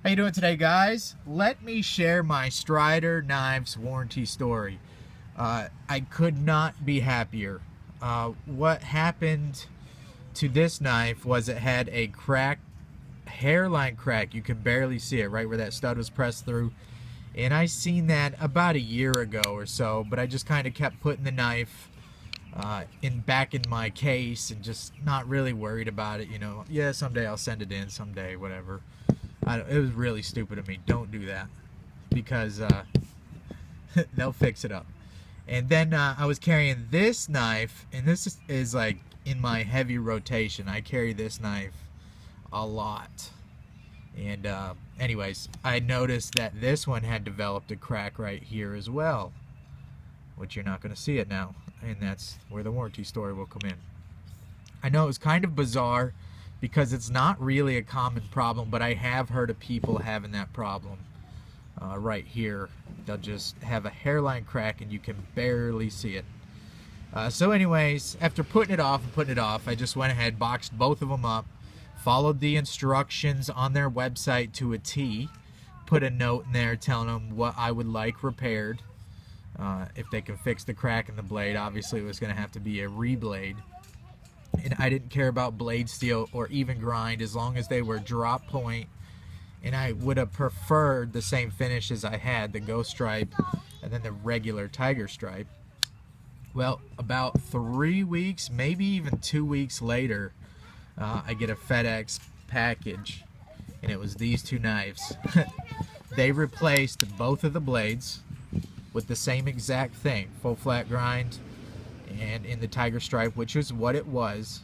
How you doing today, guys? Let me share my Strider knives warranty story. I could not be happier. What happened to this knife was it had a crack, hairline crack. You can barely see it right where that stud was pressed through. And I seen that about a year ago or so, but I just kind of kept putting the knife back in my case and just not really worried about it. Yeah, someday I'll send it in, someday, whatever. It was really stupid of me. Don't do that, because they'll fix it up. And then I was carrying this knife, and this is like in my heavy rotation. I carry this knife a lot. And anyways, I noticed that this one had developed a crack right here as well, which you're not going to see it now. And that's where the warranty story will come in. I know it was kind of bizarre because it's not really a common problem, but I have heard of people having that problem right here. They'll just have a hairline crack and you can barely see it. So anyways, after putting it off, I just went ahead, boxed both of them up, followed the instructions on their website to a T, put a note in there telling them what I would like repaired. If they can fix the crack in the blade, obviously it was going to have to be a reblade. And I didn't care about blade steel or even grind as long as they were drop point. And I would have preferred the same finish as I had, the Ghost Stripe and then the regular Tiger Stripe. Well, about 3 weeks, maybe even 2 weeks later, I get a FedEx package, and it was these two knives. They replaced both of the blades with the same exact thing, full flat grind, and in the Tiger Stripe, which is what it was.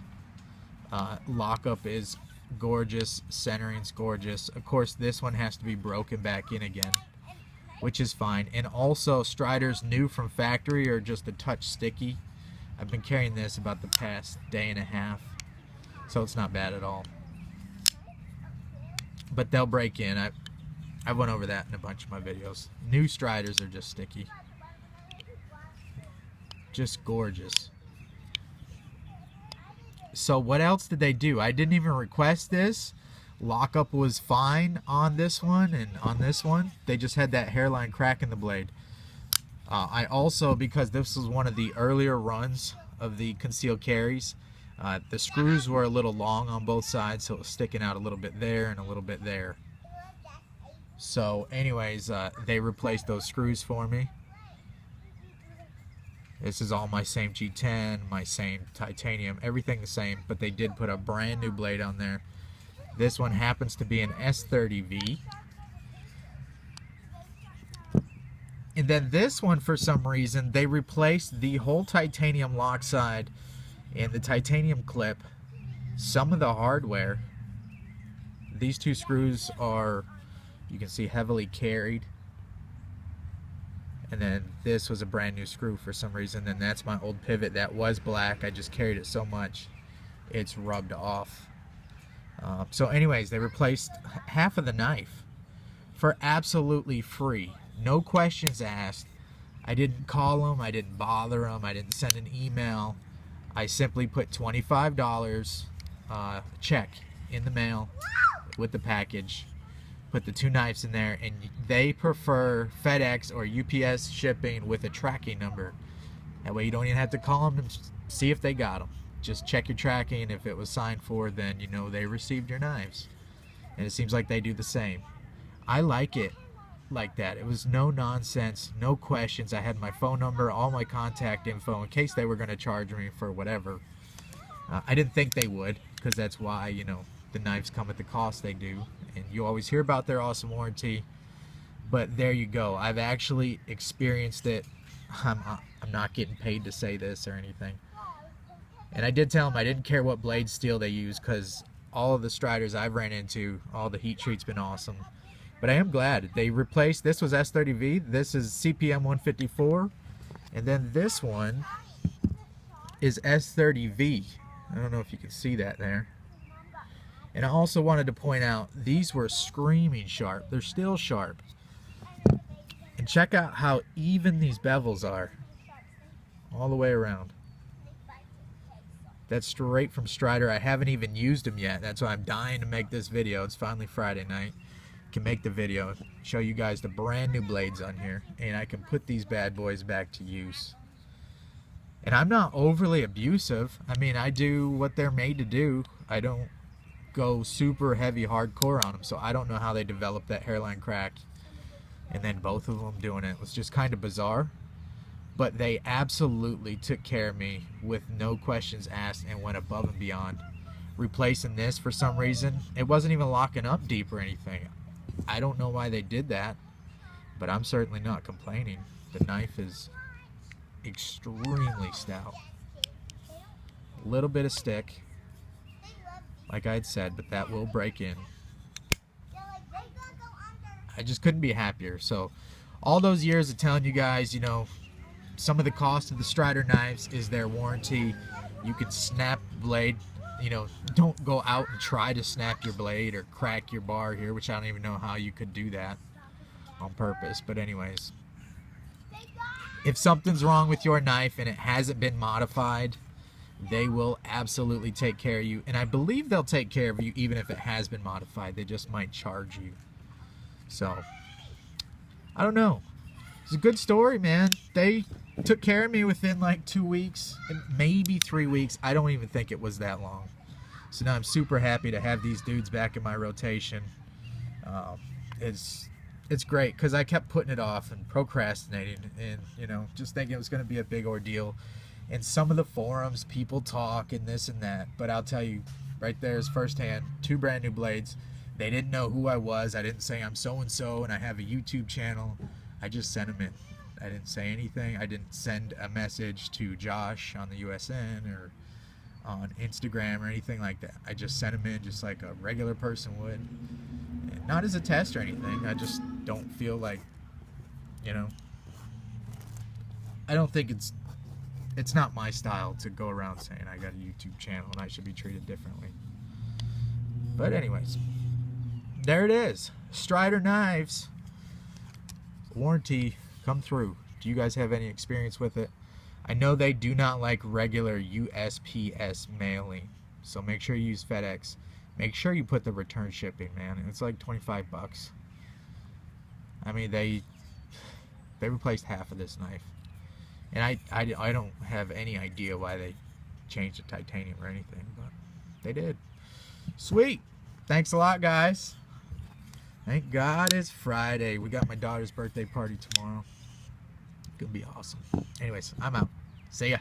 Lockup is gorgeous, centering's gorgeous. Of course, this one has to be broken back in again, which is fine. And also, Striders new from factory are just a touch sticky. I've been carrying this about the past day and a half, so it's not bad at all. But they'll break in. I went over that in a bunch of my videos. New Striders are just sticky. Just gorgeous. So what else did they do? I didn't even request this. Lockup was fine on this one and on this one. They just had that hairline crack in the blade. I also, because this was one of the earlier runs of the concealed carries, the screws were a little long on both sides, so it was sticking out a little bit there and a little bit there. So anyways, they replaced those screws for me. This is all my same G10, my same titanium, everything the same, but they did put a brand new blade on there. This one happens to be an S30V. And then this one, for some reason, they replaced the whole titanium lock side and the titanium clip, some of the hardware. These two screws are, you can see, heavily carried. And then this was a brand new screw for some reason. And that's my old pivot that was black. I just carried it so much it's rubbed off. So anyways, they replaced half of the knife for absolutely free. No questions asked. I didn't call them. I didn't bother them. I didn't send an email. I simply put $25 check in the mail with the package. Put the two knives in there, and they prefer FedEx or UPS shipping with a tracking number. That way you don't even have to call them and see if they got them. Just check your tracking. If it was signed for, then you know they received your knives. And it seems like they do the same. I like it like that. It was no nonsense, no questions. I had my phone number, all my contact info in case they were going to charge me for whatever. I didn't think they would, because that's why, the knives come at the cost they do, and you always hear about their awesome warranty. But there you go. I've actually experienced it. I'm not getting paid to say this or anything. And I did tell them I didn't care what blade steel they use, because all of the Striders I've ran into, all the heat treat's been awesome. But I am glad they replaced. This was S30V. This is CPM 154, and then this one is S30V. I don't know if you can see that there. And I also wanted to point out, these were screaming sharp. They're still sharp. And check out how even these bevels are. All the way around. That's straight from Strider. I haven't even used them yet. That's why I'm dying to make this video. It's finally Friday night. can make the video, show you guys the brand new blades on here, and I can put these bad boys back to use. And I'm not overly abusive. I mean, I do what they're made to do. I don't go super heavy hardcore on them, so I don't know how they developed that hairline crack. And then both of them doing it was just kind of bizarre. But they absolutely took care of me with no questions asked and went above and beyond. Replacing this for some reason, it wasn't even locking up deep or anything. I don't know why they did that, but I'm certainly not complaining. The knife is extremely stout. A little bit of stick, like I had said, but that will break in. I just couldn't be happier. So all those years of telling you guys, you know, some of the cost of the Strider knives is their warranty. You can snap the blade. You know, don't go out and try to snap your blade or crack your bar here, which I don't even know how you could do that on purpose. But anyways, if something's wrong with your knife and it hasn't been modified, they will absolutely take care of you. And I believe they'll take care of you even if it has been modified. They just might charge you. So, I don't know. It's a good story, man. They took care of me within like 2 weeks, maybe 3 weeks. I don't even think it was that long. So now I'm super happy to have these dudes back in my rotation. It's great because I kept putting it off and procrastinating and, you know, just thinking it was going to be a big ordeal. In some of the forums, people talk and this and that. But I'll tell you, right there is firsthand, 2 brand new blades. They didn't know who I was. I didn't say I'm so-and-so and I have a YouTube channel. I just sent them in. I didn't say anything. I didn't send a message to Josh on the USN or on Instagram or anything like that. I just sent them in just like a regular person would. And not as a test or anything. I just don't feel like, you know, I don't think it's not my style to go around saying I got a YouTube channel and I should be treated differently. But anyways, there it is. Strider knives. Warranty come through. Do you guys have any experience with it? I know they do not like regular USPS mailing, so make sure you use FedEx. Make sure you put the return shipping, man. It's like 25 bucks. I mean, they replaced half of this knife, and I don't have any idea why they changed the titanium or anything, but they did. Sweet. Thanks a lot, guys. Thank God it's Friday. We got my daughter's birthday party tomorrow. It's gonna be awesome. Anyways, I'm out. See ya.